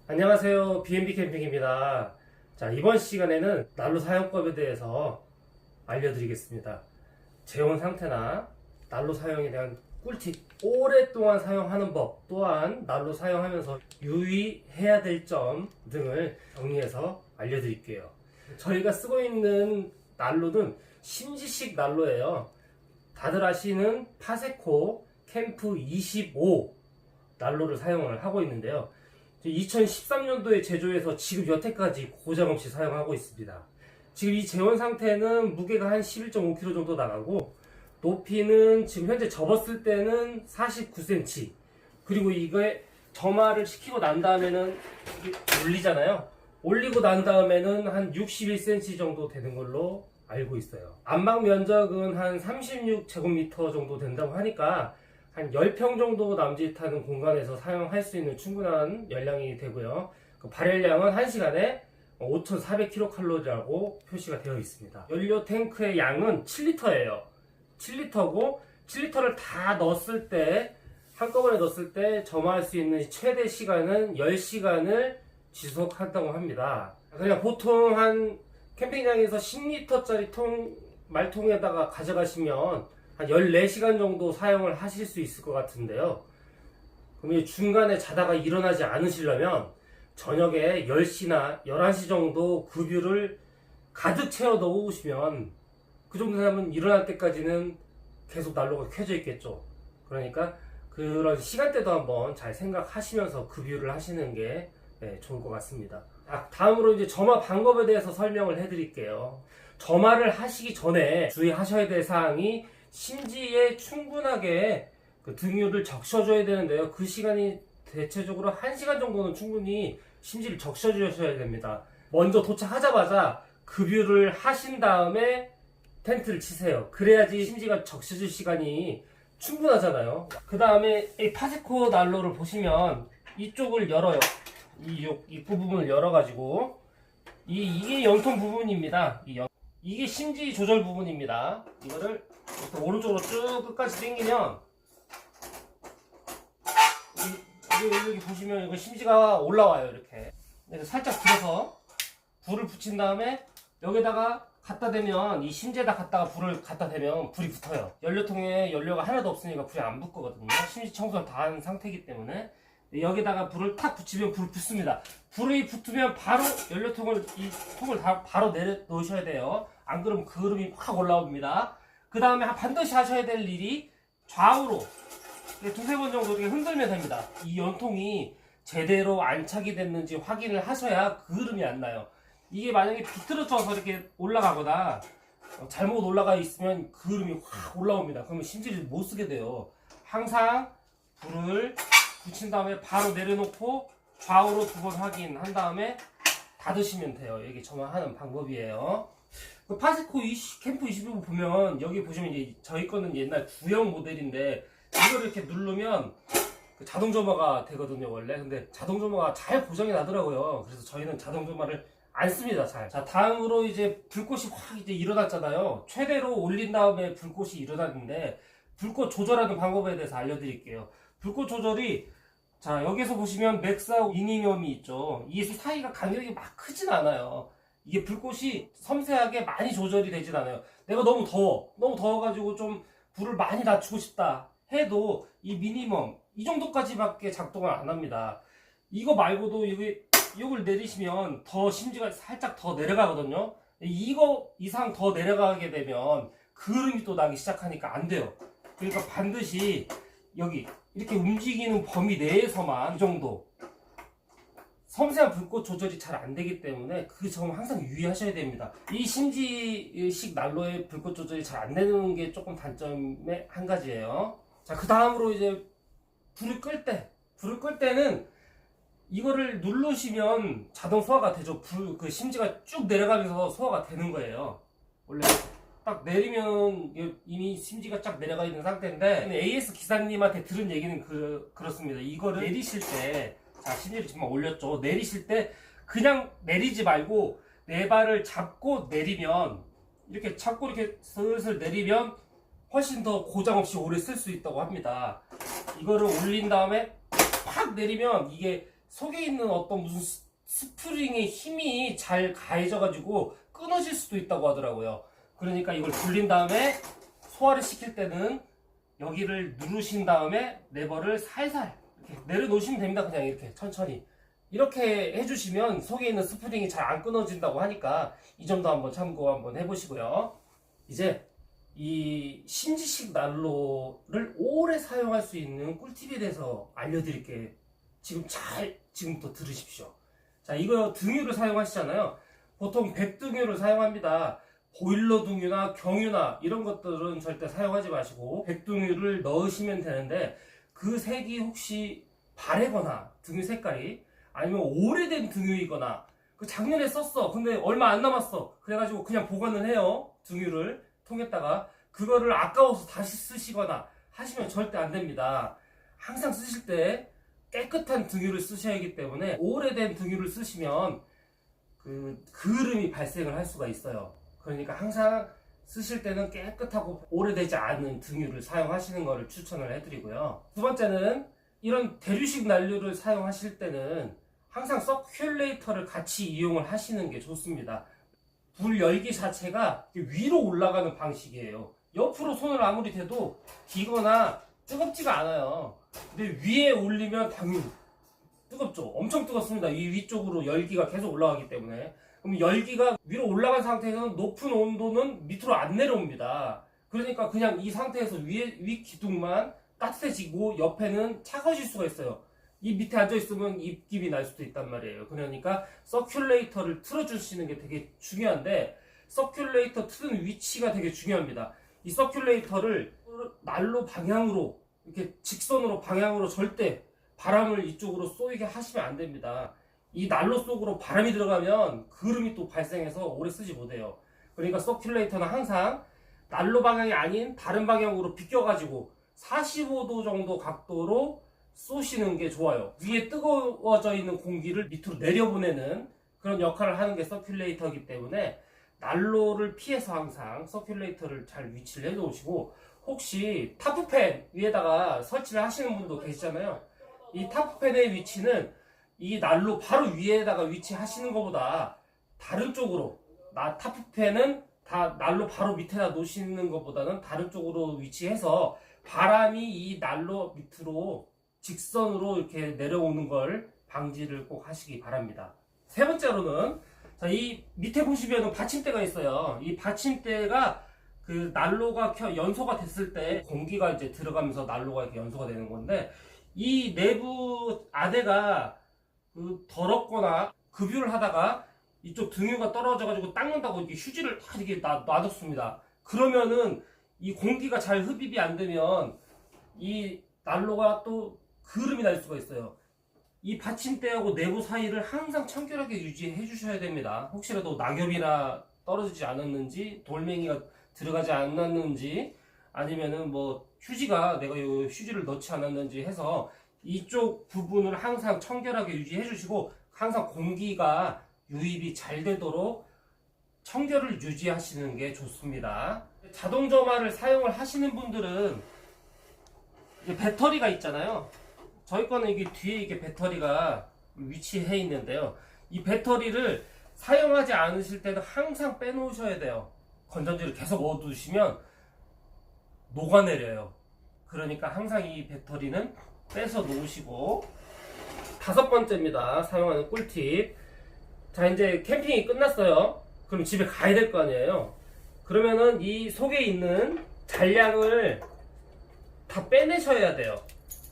안녕하세요. B&B 캠핑입니다. 자, 이번 시간에는 난로 사용법에 대해서 알려드리겠습니다. 재온 상태나 난로 사용에 대한 꿀팁, 오랫동안 사용하는 법, 또한 난로 사용하면서 유의해야 될 점 등을 정리해서 알려드릴게요. 저희가 쓰고 있는 난로는 심지식 난로예요. 다들 아시는 파세코 캠프 25 난로를 사용을 하고 있는데요. 2013년도에 제조해서 지금 여태까지 고장없이 사용하고 있습니다. 지금 이 재원 상태는 무게가 한 11.5kg 정도 나가고, 높이는 지금 현재 접었을 때는 49cm, 그리고 이거에 점화를 시키고 난 다음에는 올리잖아요. 올리고 난 다음에는 한 61cm 정도 되는 걸로 알고 있어요. 안방 면적은 한 36제곱미터 정도 된다고 하니까 한 10평 정도 남짓하는 공간에서 사용할 수 있는 충분한 열량이 되고요. 그 발열량은 1시간에 5,400kcal라고 표시가 되어 있습니다. 연료 탱크의 양은 7리터예요. 7리터고 7리터를 다 넣었을 때, 한꺼번에 넣었을 때 점화할 수 있는 최대 시간은 10시간을 지속한다고 합니다. 그냥 보통 한 캠핑장에서 10리터짜리 말통에다가 가져가시면 한 14시간 정도 사용을 하실 수 있을 것 같은데요. 그럼 중간에 자다가 일어나지 않으시려면 저녁에 10시나 11시 정도 급유를 가득 채워 넣으시면, 그 정도 되면 일어날 때까지는 계속 난로가 켜져 있겠죠. 그러니까 그런 시간대도 한번 잘 생각하시면서 급유를 하시는 게 좋을 것 같습니다. 다음으로 이제 점화 방법에 대해서 설명을 해드릴게요. 점화를 하시기 전에 주의하셔야 될 사항이, 심지에 충분하게 그 등유를 적셔줘야 되는데요. 그 시간이 대체적으로 1시간 정도는 충분히 심지를 적셔주셔야 됩니다. 먼저 도착하자마자 급유를 하신 다음에 텐트를 치세요. 그래야지 심지가 적셔질 시간이 충분하잖아요. 그 다음에 이 파세코 난로를 보시면 이쪽을 열어요. 이 입구 부분을 열어가지고 이게 연통 부분입니다. 이게 심지 조절 부분입니다. 이거를 이렇게 오른쪽으로 쭉 끝까지 당기면, 여기 보시면 이거 심지가 올라와요. 이렇게 살짝 들어서 불을 붙인 다음에 여기다가 갖다 대면, 이 심지에다 갖다가 불을 갖다 대면 불이 붙어요. 연료통에 연료가 하나도 없으니까 불이 안 붙거든요. 심지 청소를 다 한 상태이기 때문에. 여기다가 불을 탁 붙이면 불이 붙습니다. 불이 붙으면 바로 연료통을, 이 통을 다 바로 내려 놓으셔야 돼요. 안 그러면 그름이 확 올라옵니다. 그 다음에 반드시 하셔야 될 일이, 좌우로 두세 번 정도 이렇게 흔들면 됩니다. 이 연통이 제대로 안착이 됐는지 확인을 하셔야 그름이 안 나요. 이게 만약에 비틀어져서 이렇게 올라가거나 잘못 올라가 있으면 그름이 확 올라옵니다. 그러면 심지를 못 쓰게 돼요. 항상 불을 붙인 다음에 바로 내려놓고 좌우로 2번 확인한 다음에 닫으시면 돼요. 이게 점화하는 방법이에요. 그 파세코 캠프 25 보면, 여기 보시면 이제 저희 거는 옛날 구형 모델인데, 이걸 이렇게 누르면 그 자동 점화가 되거든요, 원래. 근데 자동 점화가 잘 고장이 나더라고요. 그래서 저희는 자동 점화를 안 씁니다, 잘. 자, 다음으로 이제 불꽃이 확 이제 일어났잖아요. 최대로 올린 다음에 불꽃이 일어났는데, 불꽃 조절하는 방법에 대해서 알려드릴게요. 불꽃 조절이, 자, 여기서 보시면 맥스하고 미니멈이 있죠. 이 사이가 간격이 막 크진 않아요. 이게 불꽃이 섬세하게 많이 조절이 되진 않아요. 내가 너무 더워가지고 좀 불을 많이 낮추고 싶다 해도 이 미니멈, 이 정도까지밖에 작동을 안 합니다. 이거 말고도 이걸 내리시면 더 심지가 살짝 더 내려가거든요. 이거 이상 더 내려가게 되면 그름이 또 나기 시작하니까 안 돼요. 그러니까 반드시 여기 이렇게 움직이는 범위 내에서만, 이 정도 섬세한 불꽃 조절이 잘 안 되기 때문에 그 점 항상 유의하셔야 됩니다. 이 심지식 난로의 불꽃 조절이 잘 안 되는 게 조금 단점의 한 가지예요. 자, 그 다음으로 이제 불을 끌 때는 이거를 누르시면 자동 소화가 되죠. 그 심지가 쭉 내려가면서 소화가 되는 거예요. 원래 딱 내리면 이미 심지가 쫙 내려가 있는 상태인데, AS 기사님한테 들은 얘기는 그렇습니다. 이거를 내리실 때, 자, 심지를 정말 올렸죠. 내리실 때 그냥 내리지 말고 네 발을 잡고 내리면, 이렇게 잡고 이렇게 슬슬 내리면 훨씬 더 고장 없이 오래 쓸 수 있다고 합니다. 이거를 올린 다음에 팍 내리면 이게 속에 있는 어떤 무슨 스프링의 힘이 잘 가해져가지고 끊어질 수도 있다고 하더라고요. 그러니까 이걸 돌린 다음에 소화를 시킬 때는 여기를 누르신 다음에 레버를 살살 이렇게 내려놓으시면 됩니다. 그냥 이렇게 천천히 이렇게 해주시면 속에 있는 스프링이 잘 안 끊어진다고 하니까 이 점도 한번 참고 한번 해보시고요. 이제 이 심지식 난로를 오래 사용할 수 있는 꿀팁에 대해서 알려드릴게요. 지금부터 들으십시오. 자, 이거 등유를 사용하시잖아요. 보통 백등유를 사용합니다. 보일러 등유나 경유나 이런 것들은 절대 사용하지 마시고 백등유를 넣으시면 되는데, 그 색이 혹시 바래거나 등유 색깔이 아니면 오래된 등유이거나 그 작년에 썼어 근데 얼마 안 남았어 그래가지고 그냥 보관을 해요. 등유를 통에다가 그거를 아까워서 다시 쓰시거나 하시면 절대 안 됩니다. 항상 쓰실 때 깨끗한 등유를 쓰셔야 하기 때문에 오래된 등유를 쓰시면 그 그을음이 발생을 할 수가 있어요. 그러니까 항상 쓰실 때는 깨끗하고 오래되지 않은 등유를 사용하시는 것을 추천을 해드리고요. 두 번째는 이런 대류식 난로를 사용하실 때는 항상 서큘레이터를 같이 이용을 하시는 게 좋습니다. 불 열기 자체가 위로 올라가는 방식이에요. 옆으로 손을 아무리 대도 기거나 뜨겁지가 않아요. 근데 위에 올리면 당연히 뜨겁죠. 엄청 뜨겁습니다. 이 위쪽으로 열기가 계속 올라가기 때문에. 그럼 열기가 위로 올라간 상태에서는 높은 온도는 밑으로 안 내려옵니다. 그러니까 그냥 이 상태에서 위 기둥만 따뜻해지고 옆에는 차가워질 수가 있어요. 이 밑에 앉아있으면 입김이 날 수도 있단 말이에요. 그러니까 서큘레이터를 틀어주시는 게 되게 중요한데, 서큘레이터 트는 위치가 되게 중요합니다. 이 서큘레이터를 난로 방향으로 이렇게 직선으로 방향으로 절대 바람을 이쪽으로 쏘이게 하시면 안 됩니다. 이 난로 속으로 바람이 들어가면 그을음이 또 발생해서 오래 쓰지 못해요. 그러니까 서큘레이터는 항상 난로 방향이 아닌 다른 방향으로 비껴가지고 45도 정도 각도로 쏘시는 게 좋아요. 위에 뜨거워져 있는 공기를 밑으로 내려보내는 그런 역할을 하는 게 서큘레이터이기 때문에 난로를 피해서 항상 서큘레이터를 잘 위치를 해 놓으시고, 혹시 타프팬 위에다가 설치를 하시는 분도 계시잖아요. 이 타프팬의 위치는 이 난로 바로 위에다가 위치하시는 것보다 다른 쪽으로, 타프팬은 다 난로 바로 밑에다 놓으시는 것보다는 다른 쪽으로 위치해서 바람이 이 난로 밑으로 직선으로 이렇게 내려오는 걸 방지를 꼭 하시기 바랍니다. 세 번째로는, 자, 이 밑에 보시면 받침대가 있어요. 이 받침대가 그 난로가 연소가 됐을 때 공기가 이제 들어가면서 난로가 이렇게 연소가 되는 건데, 이 내부 아대가 그 더럽거나 급유를 하다가 이쪽 등유가 떨어져가지고 닦는다고 이렇게 휴지를 다 이렇게 놔뒀습니다. 그러면은 이 공기가 잘 흡입이 안 되면 이 난로가 또 그을음이 날 수가 있어요. 이 받침대하고 내부 사이를 항상 청결하게 유지해 주셔야 됩니다. 혹시라도 낙엽이나 떨어지지 않았는지, 돌멩이가 들어가지 않았는지, 아니면은 뭐 휴지가 내가 이 휴지를 넣지 않았는지 해서 이쪽 부분을 항상 청결하게 유지해 주시고, 항상 공기가 유입이 잘 되도록 청결을 유지하시는 게 좋습니다. 자동 점화를 사용을 하시는 분들은 배터리가 있잖아요. 저희 거는 이게 뒤에 이게 배터리가 위치해 있는데요. 이 배터리를 사용하지 않으실 때는 항상 빼놓으셔야 돼요. 건전지를 계속 넣어두시면 녹아내려요. 그러니까 항상 이 배터리는 빼서 놓으시고, 다섯 번째입니다. 사용하는 꿀팁. 자, 이제 캠핑이 끝났어요. 그럼 집에 가야 될 거 아니에요. 그러면은 이 속에 있는 잔량을 다 빼내셔야 돼요.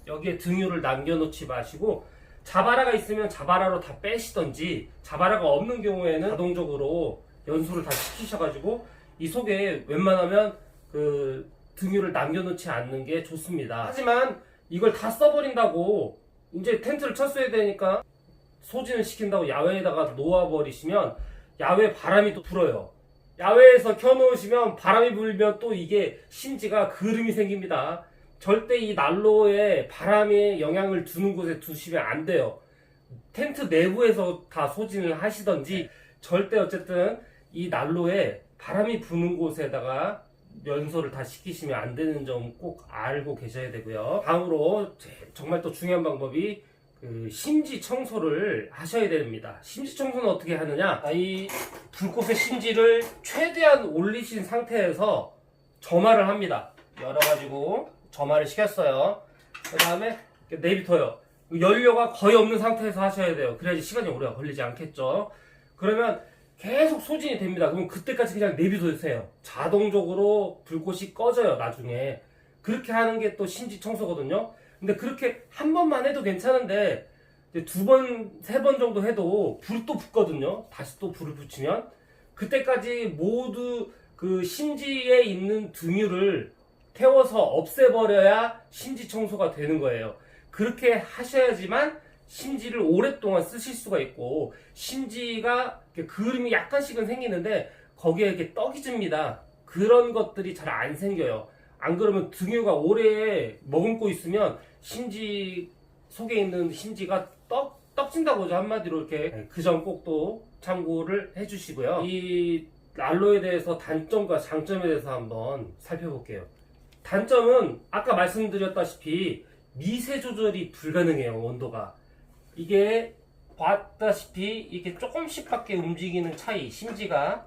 여기에 등유를 남겨놓지 마시고, 자바라가 있으면 자바라로 다 빼시던지, 자바라가 없는 경우에는 자동적으로 연소를 다 시키셔가지고 이 속에 웬만하면 그 등유를 남겨놓지 않는 게 좋습니다. 하지만 이걸 다 써버린다고 이제 텐트를 쳤어야 되니까 소진을 시킨다고 야외에다가 놓아버리시면 야외 바람이 또 불어요. 야외에서 켜놓으시면 바람이 불면 또 이게 심지가 그을음이 생깁니다. 절대 이 난로에 바람에 영향을 주는 곳에 두시면 안 돼요. 텐트 내부에서 다 소진을 하시던지, 절대 어쨌든 이 난로에 바람이 부는 곳에다가 연소를 다 시키시면 안 되는 점 꼭 알고 계셔야 되고요. 다음으로 정말 또 중요한 방법이 그 심지 청소를 하셔야 됩니다. 심지 청소는 어떻게 하느냐? 이 불꽃의 심지를 최대한 올리신 상태에서 점화를 합니다. 열어가지고 점화를 시켰어요. 그 다음에 내비둬요. 연료가 거의 없는 상태에서 하셔야 돼요. 그래야지 시간이 오래 걸리지 않겠죠. 그러면 계속 소진이 됩니다. 그럼 그때까지 그냥 내비두세요. 자동적으로 불꽃이 꺼져요, 나중에. 그렇게 하는 게 또 심지 청소거든요. 근데 그렇게 한 번만 해도 괜찮은데, 이제 두 번, 세 번 정도 해도 불이 또 붙거든요. 다시 또 불을 붙이면. 그때까지 모두 그 심지에 있는 등유를 태워서 없애버려야 심지 청소가 되는 거예요. 그렇게 하셔야지만 심지를 오랫동안 쓰실 수가 있고, 심지가 그을음이 약간씩은 생기는데 거기에 이렇게 떡이 집니다. 그런 것들이 잘 안 생겨요. 안 그러면 등유가 오래 머금고 있으면 심지 속에 있는 심지가 떡진다고 하죠. 한마디로 이렇게. 그 점 꼭 또 참고를 해주시고요. 이 난로에 대해서 단점과 장점에 대해서 한번 살펴볼게요. 단점은 아까 말씀드렸다시피 미세 조절이 불가능해요. 온도가 이게 봤다시피 이렇게 조금씩밖에 움직이는 차이, 심지가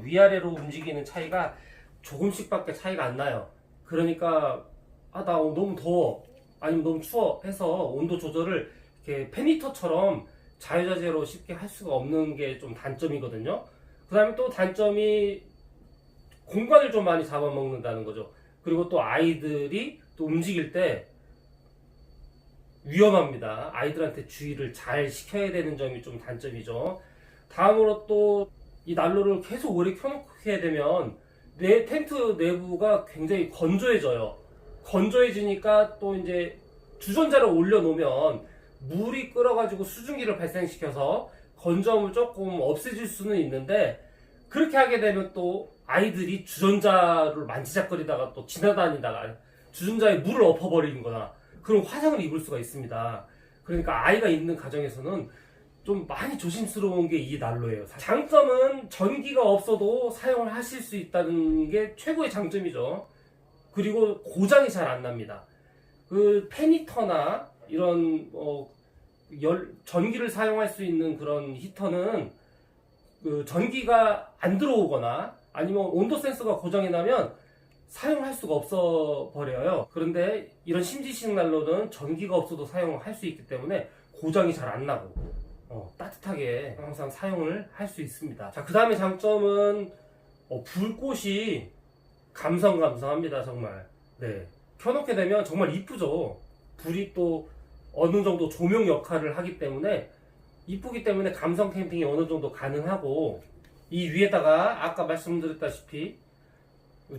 위아래로 움직이는 차이가 조금씩밖에 차이가 안 나요. 그러니까 나 너무 더워 아니면 너무 추워 해서 온도 조절을 이렇게 팬히터처럼 자유자재로 쉽게 할 수가 없는 게 좀 단점이거든요. 그 다음에 또 단점이 공간을 좀 많이 잡아먹는다는 거죠. 그리고 또 아이들이 또 움직일 때 위험합니다. 아이들한테 주의를 잘 시켜야 되는 점이 좀 단점이죠. 다음으로 또 이 난로를 계속 오래 켜놓게 되면 내 텐트 내부가 굉장히 건조해져요. 건조해지니까 또 이제 주전자를 올려놓으면 물이 끓어가지고 수증기를 발생시켜서 건조함을 조금 없애줄 수는 있는데, 그렇게 하게 되면 또 아이들이 주전자를 만지작거리다가 또 지나다니다가 주전자에 물을 엎어버리는 거나 그런 화상을 입을 수가 있습니다. 그러니까 아이가 있는 가정에서는 좀 많이 조심스러운 게 이 난로예요. 장점은 전기가 없어도 사용을 하실 수 있다는 게 최고의 장점이죠. 그리고 고장이 잘 안 납니다. 그 팬히터나 이런 전기를 사용할 수 있는 그런 히터는 그 전기가 안 들어오거나 아니면 온도 센서가 고장이 나면 사용할 수가 없어 버려요. 그런데 이런 심지식 난로는 전기가 없어도 사용할 수 있기 때문에 고장이 잘 안 나고 따뜻하게 항상 사용을 할 수 있습니다. 자, 그 다음에 장점은 불꽃이 감성감성합니다. 정말. 네, 켜놓게 되면 정말 이쁘죠. 불이 또 어느 정도 조명 역할을 하기 때문에 이쁘기 때문에 감성 캠핑이 어느 정도 가능하고, 이 위에다가 아까 말씀드렸다시피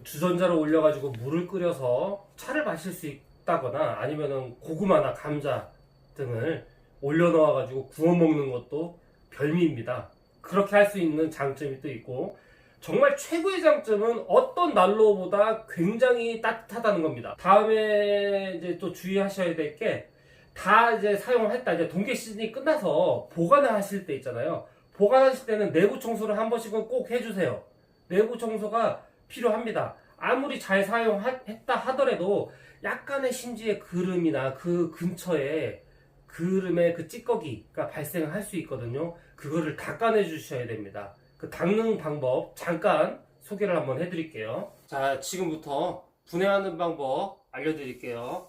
주전자를 올려가지고 물을 끓여서 차를 마실 수 있다거나 아니면은 고구마나 감자 등을 올려놓아가지고 구워 먹는 것도 별미입니다. 그렇게 할 수 있는 장점이 또 있고, 정말 최고의 장점은 어떤 난로보다 굉장히 따뜻하다는 겁니다. 다음에 이제 또 주의하셔야 될 게, 다 이제 사용을 했다, 이제 동계 시즌이 끝나서 보관을 하실 때 있잖아요. 보관하실 때는 내부 청소를 한 번씩은 꼭 해주세요. 내부 청소가 필요합니다. 아무리 잘 사용했다 하더라도 약간의 심지의 그름이나 그 근처에 그름의 그 찌꺼기가 발생할 수 있거든요. 그거를 닦아내 주셔야 됩니다. 그 닦는 방법 잠깐 소개를 한번 해드릴게요. 자, 지금부터 분해하는 방법 알려드릴게요.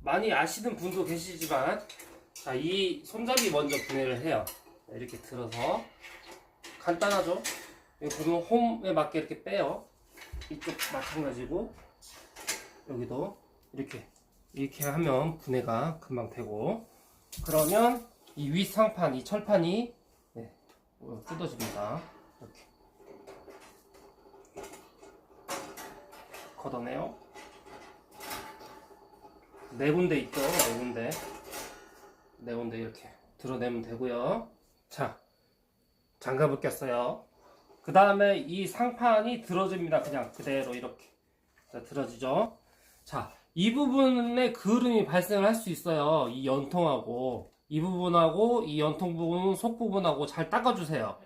많이 아시는 분도 계시지만, 자, 이 손잡이 먼저 분해를 해요. 이렇게 들어서 간단하죠? 여기 보면 홈에 맞게 이렇게 빼요. 이쪽 마찬가지고 여기도 이렇게 하면 분해가 금방 되고, 그러면 이 위 상판, 이 철판이 뜯어집니다. 이렇게 걷어내요. 네 군데 있죠? 네 군데 이렇게 드러내면 되고요. 자, 장갑을 꼈어요. 그 다음에 이 상판이 들어집니다. 그냥 그대로 이렇게. 자, 들어지죠? 자, 이 부분에 그을음이 발생을 할 수 있어요. 이 연통하고 이 부분하고 이 연통 부분, 속 부분하고 잘 닦아주세요.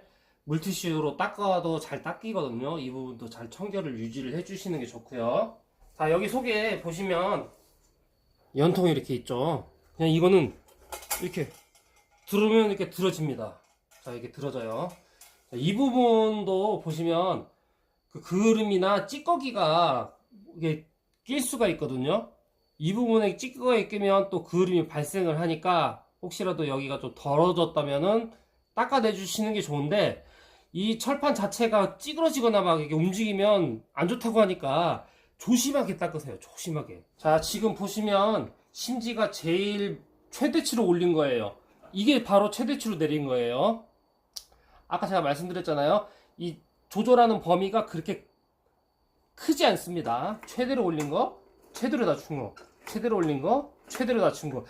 물티슈로 닦아도 잘 닦이거든요. 이 부분도 잘 청결을 유지를 해주시는 게 좋고요. 자, 여기 속에 보시면 연통이 이렇게 있죠. 그냥 이거는 이렇게 들으면 이렇게 들어집니다. 자, 이렇게 들어져요. 자, 이 부분도 보시면 그 그을음이나 찌꺼기가 이게 낄 수가 있거든요. 이 부분에 찌꺼기가 끼면 또 그을음이 발생을 하니까 혹시라도 여기가 좀 더러워졌다면은 닦아내 주시는 게 좋은데, 이 철판 자체가 찌그러지거나 막 이게 움직이면 안 좋다고 하니까 조심하게 닦으세요. 조심하게. 자, 지금 보시면 심지가 제일 최대치로 올린 거예요. 이게 바로 최대치로 내린 거예요. 아까 제가 말씀드렸잖아요. 이 조절하는 범위가 그렇게 크지 않습니다. 최대로 올린 거, 최대로 낮춘 거, 최대로 올린 거, 최대로 낮춘 거.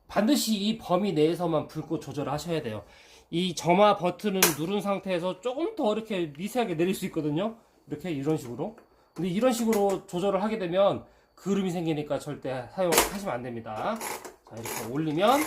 반드시 이 범위 내에서만 불꽃 조절을 하셔야 돼요. 이 점화 버튼을 누른 상태에서 조금 더 이렇게 미세하게 내릴 수 있거든요. 이렇게 이런 식으로. 근데 이런 식으로 조절을 하게 되면 그을음이 생기니까 절대 사용하시면 안 됩니다. 자, 이렇게 올리면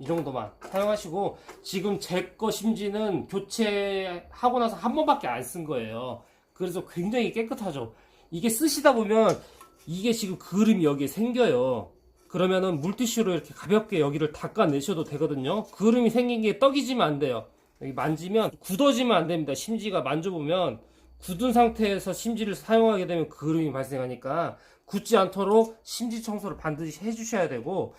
이 정도만 사용하시고, 지금 제 거 심지는 교체하고 나서 한 번밖에 안 쓴 거예요. 그래서 굉장히 깨끗하죠. 이게 쓰시다 보면 이게 지금 그을음이 여기에 생겨요. 그러면은 물티슈로 이렇게 가볍게 여기를 닦아내셔도 되거든요. 그을음이 생긴 게 떡이지면 안 돼요. 여기 만지면 굳어지면 안 됩니다. 심지가 만져보면 굳은 상태에서 심지를 사용하게 되면 그을음이 발생하니까 굳지 않도록 심지 청소를 반드시 해주셔야 되고,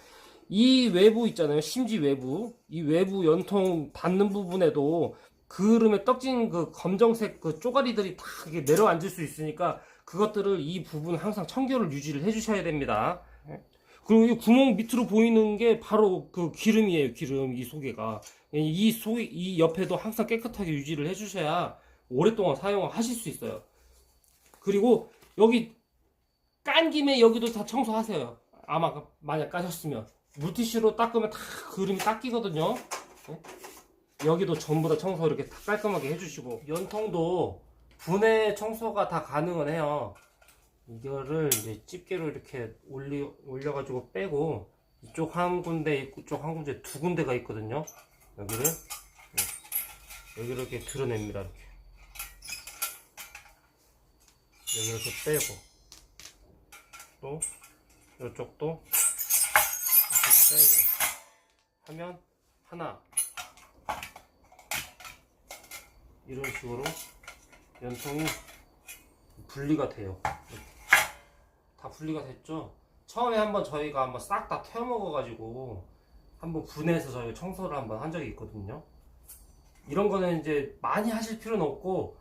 이 외부 있잖아요. 심지 외부. 이 외부 연통 닿는 부분에도 그을음에 떡진 그 검정색 그 쪼가리들이 다 이렇게 내려앉을 수 있으니까 그것들을 이 부분 항상 청결을 유지를 해주셔야 됩니다. 그리고 이 구멍 밑으로 보이는 게 바로 그 기름이에요. 기름. 이 속에가. 이 옆에도 항상 깨끗하게 유지를 해주셔야 오랫동안 사용하실 수 있어요. 그리고 여기 깐 김에 여기도 다 청소하세요. 아마 만약 까셨으면 물티슈로 닦으면 다 그림이 닦이거든요. 네? 여기도 전부 다 청소 이렇게 다 깔끔하게 해주시고, 연통도 분해 청소가 다 가능은 해요. 이거를 이제 집게로 이렇게 올려가지고 빼고, 이쪽 한 군데 있고 이쪽 한 군데 두 군데가 있거든요. 여기를 이렇게 드러냅니다. 이렇게 여기 이렇게 빼고, 또 이쪽도 이렇게 빼고 하면 하나, 이런 식으로 연통이 분리가 돼요. 다 분리가 됐죠. 처음에 한번 저희가 한번 싹 다 태워 먹어 가지고 한번 분해해서 저희가 청소를 한번 한 적이 있거든요. 이런 거는 이제 많이 하실 필요는 없고,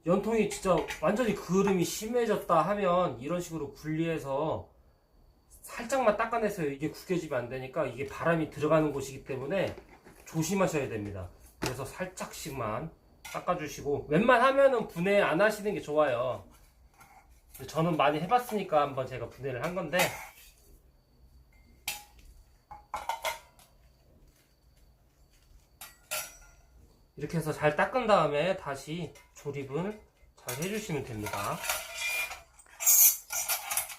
연통이 진짜 완전히 그을음이 심해졌다 하면 이런 식으로 분리해서 살짝만 닦아내서 이게 구겨지면 안 되니까, 이게 바람이 들어가는 곳이기 때문에 조심하셔야 됩니다. 그래서 살짝씩만 닦아주시고, 웬만하면은 분해 안 하시는 게 좋아요. 저는 많이 해봤으니까 한번 제가 분해를 한 건데, 이렇게 해서 잘 닦은 다음에 다시 조립을 잘 해주시면 됩니다.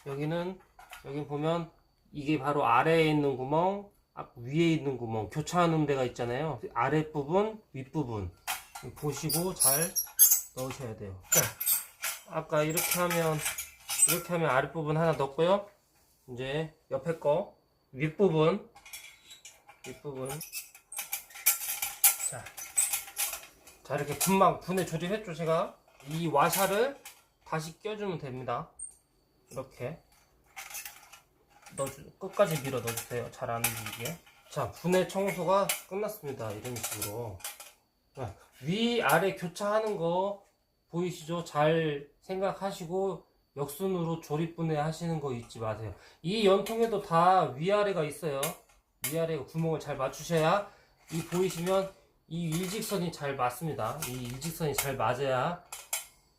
여기 보면 이게 바로 아래에 있는 구멍, 위에 있는 구멍, 교차하는 데가 있잖아요. 아랫부분, 윗부분 보시고 잘 넣으셔야 돼요. 아까 이렇게 하면 아랫부분 하나 넣었고요. 이제 옆에 거 윗부분 자 이렇게 분해 조립했죠. 제가 이 와샤를 다시 껴주면 됩니다. 이렇게 끝까지 밀어 넣어주세요. 잘 안 움직이게. 자, 분해 청소가 끝났습니다. 이런 식으로. 위 아래 교차하는 거 보이시죠? 잘 생각하시고 역순으로 조립 분해 하시는 거 잊지 마세요. 이 연통에도 다 위아래가 있어요. 위아래 구멍을 잘 맞추셔야, 이 보이시면 이 일직선이 잘 맞습니다. 이 일직선이 잘 맞아야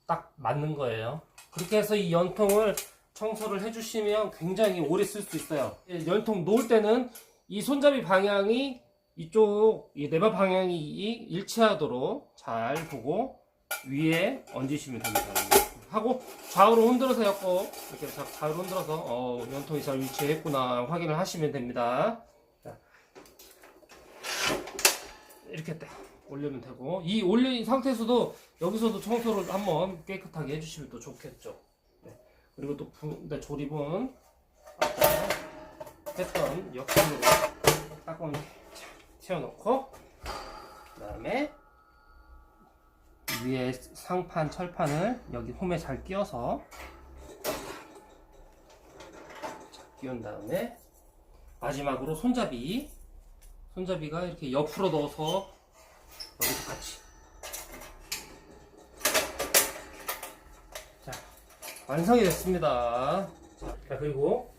딱 맞는 거예요. 그렇게 해서 이 연통을 청소를 해주시면 굉장히 오래 쓸 수 있어요. 연통 놓을 때는 이 손잡이 방향이 이쪽 이 레바 방향이 일치하도록 잘 보고 위에 얹으시면 됩니다. 하고 좌우로 흔들어서 이렇게 좌우로 흔들어서 연통이 잘 위치했구나 확인을 하시면 됩니다. 자, 이렇게 딱 올리면 되고, 이 올린 상태에서도 여기서도 청소를 한번 깨끗하게 해주시면 또 좋겠죠. 네. 그리고 또 조립은 아까 했던 역순으로 따가운 튀어놓고, 그 다음에 위에 상판, 철판을 여기 홈에 잘 끼워서 끼운 다음에 마지막으로 손잡이가 이렇게 옆으로 넣어서 여기서 같이, 자, 완성이 됐습니다. 자, 그리고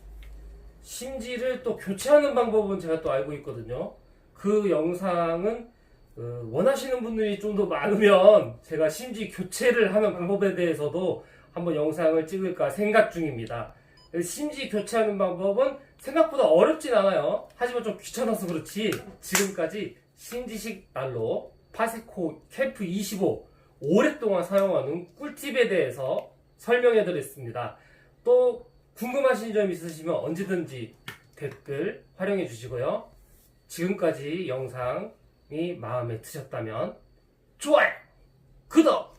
심지를 또 교체하는 방법은 제가 또 알고 있거든요. 그 영상은 원하시는 분들이 좀 더 많으면 제가 심지 교체를 하는 방법에 대해서도 한번 영상을 찍을까 생각 중입니다. 심지 교체하는 방법은 생각보다 어렵진 않아요. 하지만 좀 귀찮아서 그렇지 지금까지 심지식 난로 파세코 캠프 25 오랫동안 사용하는 꿀팁에 대해서 설명해 드렸습니다. 또 궁금하신 점 있으시면 언제든지 댓글 활용해 주시고요. 지금까지 영상이 마음에 드셨다면 좋아요, 구독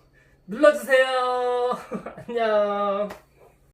눌러주세요. 안녕.